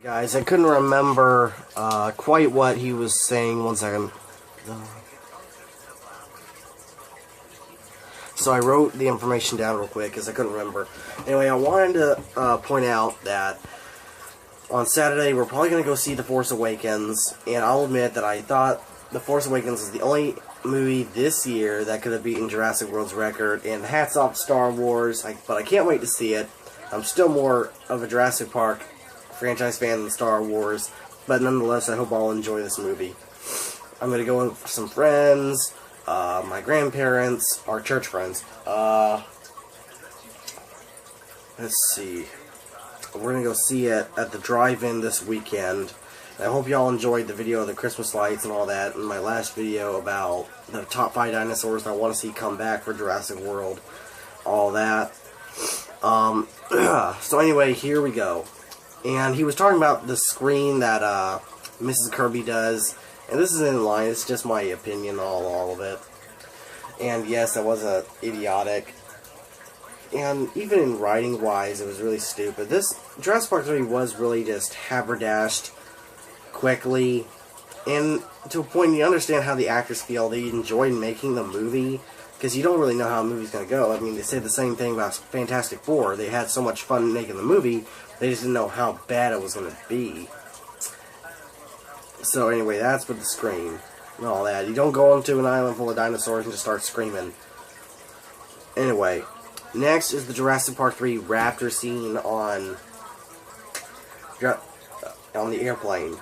Guys, I couldn't remember quite what he was saying. One second. So I wrote the information down real quick because I couldn't remember. Anyway, I wanted to point out that on Saturday we're probably going to go see The Force Awakens, and I'll admit that I thought The Force Awakens is the only movie this year that could have beaten Jurassic World's record, and hats off to Star Wars, but I can't wait to see it. I'm still more of a Jurassic Park franchise fan than Star Wars, but nonetheless, I hope I'll enjoy this movie. I'm going to go with some friends, my grandparents, our church friends. Let's see. We're going to go see it at the drive-in this weekend. I hope y'all enjoyed the video of the Christmas lights and all that, and my last video about the top 5 dinosaurs I want to see come back for Jurassic World. All that. So anyway, here we go. And he was talking about the screen that Mrs. Kirby does, and this is in line. It's just my opinion on all of it. And yes, that was idiotic. And even in writing wise, it was really stupid. This Jurassic Park 3 was really just haberdashed quickly, and to a point you understand how the actors feel. They enjoyed making the movie, because you don't really know how a movie's going to go. I mean, they said the same thing about Fantastic Four. They had so much fun making the movie, they just didn't know how bad it was going to be. So anyway, that's with the scream and all that. You don't go onto an island full of dinosaurs and just start screaming. Anyway, next is the Jurassic Park 3 raptor scene on the airplane.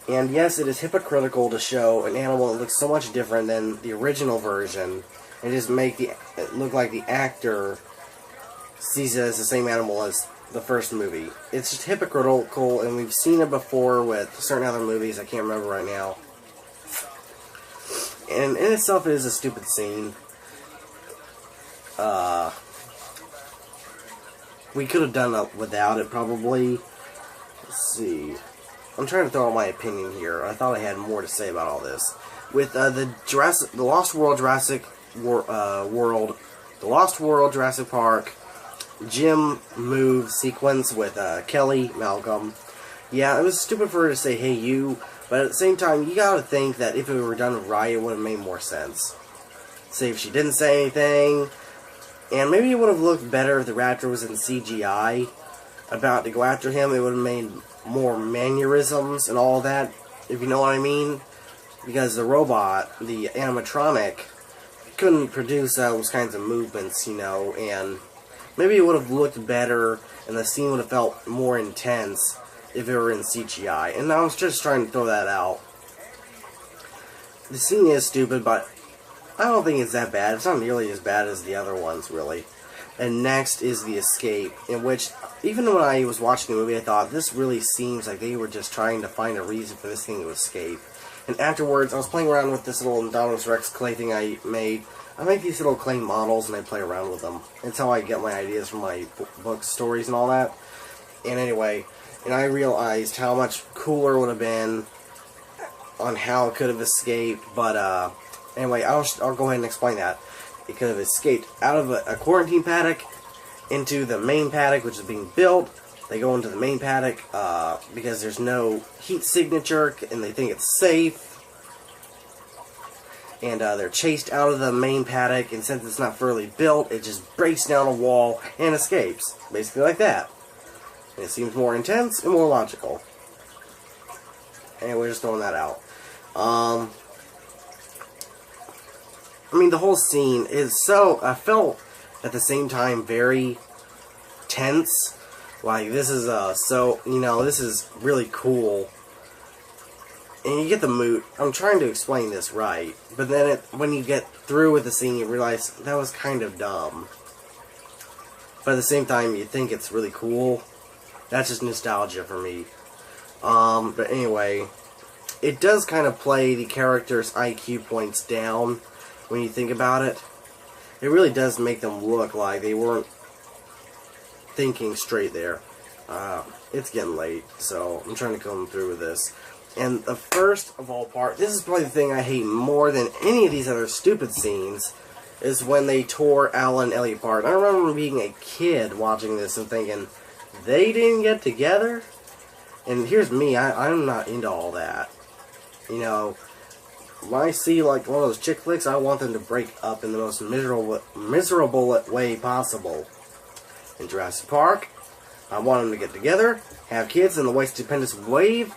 And yes, it is hypocritical to show an animal that looks so much different than the original version and just make it look like the actor sees it as the same animal as the first movie. It's just hypocritical, and we've seen it before with certain other movies. I can't remember right now. And in itself, it is a stupid scene. We could have done it without it, probably. Let's see. I'm trying to throw out my opinion here. I thought I had more to say about all this. With the Lost World Jurassic Park gym move sequence with Kelly Malcolm. Yeah, it was stupid for her to say, "Hey, you," but at the same time, you gotta think that if it were done right, it would have made more sense. Say if she didn't say anything, and maybe it would have looked better if the raptor was in CGI about to go after him. It would have made more mannerisms and all that, if you know what I mean, because the robot, the animatronic, couldn't produce those kinds of movements, you know, and maybe it would have looked better and the scene would have felt more intense if it were in CGI. And I was just trying to throw that out. The scene is stupid, but I don't think it's that bad. It's not nearly as bad as the other ones, really. And next is the escape, in which, even when I was watching the movie, I thought, this really seems like they were just trying to find a reason for this thing to escape. And afterwards, I was playing around with this little Indominus Rex clay thing I made. I make these little clay models and I play around with them. It's how I get my ideas from my books, stories, and all that. And anyway, and I realized how much cooler it would have been on how it could have escaped. But anyway, I'll go ahead and explain that. It could have escaped out of a quarantine paddock into the main paddock, which is being built. They go into the main paddock because there's no heat signature and they think it's safe. And they're chased out of the main paddock, and since it's not thoroughly built, it just breaks down a wall and escapes. Basically like that. And it seems more intense and more logical. Anyway, just throwing that out. I mean, the whole scene is so... I felt, at the same time, very tense. Like, this is, so... You know, this is really cool. And you get the mood. I'm trying to explain this right. But then, when you get through with the scene, you realize that was kind of dumb. But at the same time, you think it's really cool. That's just nostalgia for me. But anyway... It does kind of play the character's IQ points down when you think about it. It really does make them look like they weren't thinking straight there. It's getting late, so I'm trying to come through with this. And the first of all this is probably the thing I hate more than any of these other stupid scenes, is when they tore Alan and Ellie apart. I remember being a kid watching this and thinking, they didn't get together? And here's me, I'm not into all that. You know, when I see like one of those chick flicks, I want them to break up in the most miserable way possible. In Jurassic Park, I want them to get together, have kids, and the white stupendous wave.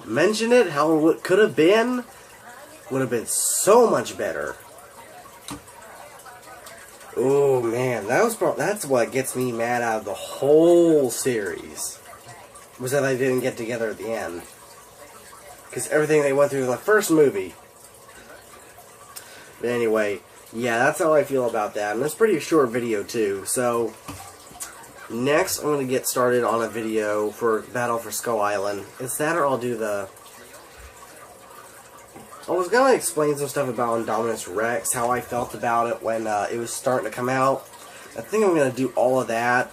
Mention it, how it could have been. Would have been so much better. Oh man, that's what gets me mad out of the whole series. Was that they didn't get together at the end. Because everything they went through in the first movie. But anyway, yeah, that's how I feel about that. And it's a pretty short video too. So, next I'm going to get started on a video for Battle for Skull Island. It's that or I'll do the... I was going to explain some stuff about Indominus Rex, how I felt about it when it was starting to come out. I think I'm going to do all of that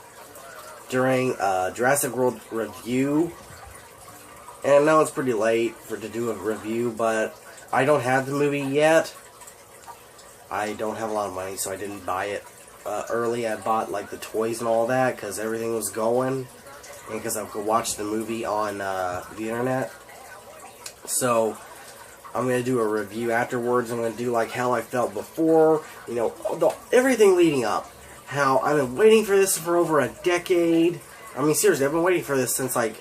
during Jurassic World review. And I know it's pretty late to do a review, but I don't have the movie yet. I don't have a lot of money, so I didn't buy it early. I bought like the toys and all that because everything was going, and because I could watch the movie on the internet. So I'm gonna do a review afterwards. I'm gonna do like how I felt before, you know, everything leading up. How I've been waiting for this for over a decade. I mean, seriously, I've been waiting for this since like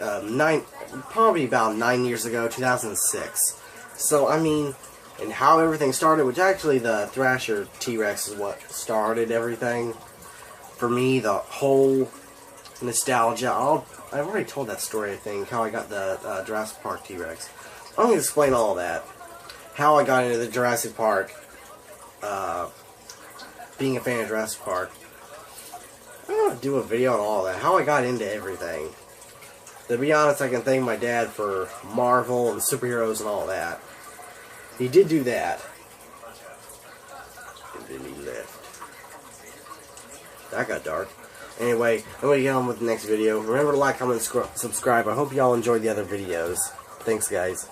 probably about 9 years ago, 2006. So I mean, and how everything started, which actually the Thrasher T-Rex is what started everything. For me, the whole nostalgia. I've already told that story, I think, how I got the Jurassic Park T-Rex. I'm going to explain all that. How I got into the Jurassic Park, being a fan of Jurassic Park. I'm going to do a video on all that. How I got into everything. To be honest, I can thank my dad for Marvel and superheroes and all that. He did do that. And then he left. That got dark. Anyway, I'm going to get on with the next video. Remember to like, comment, subscribe. I hope y'all enjoyed the other videos. Thanks, guys.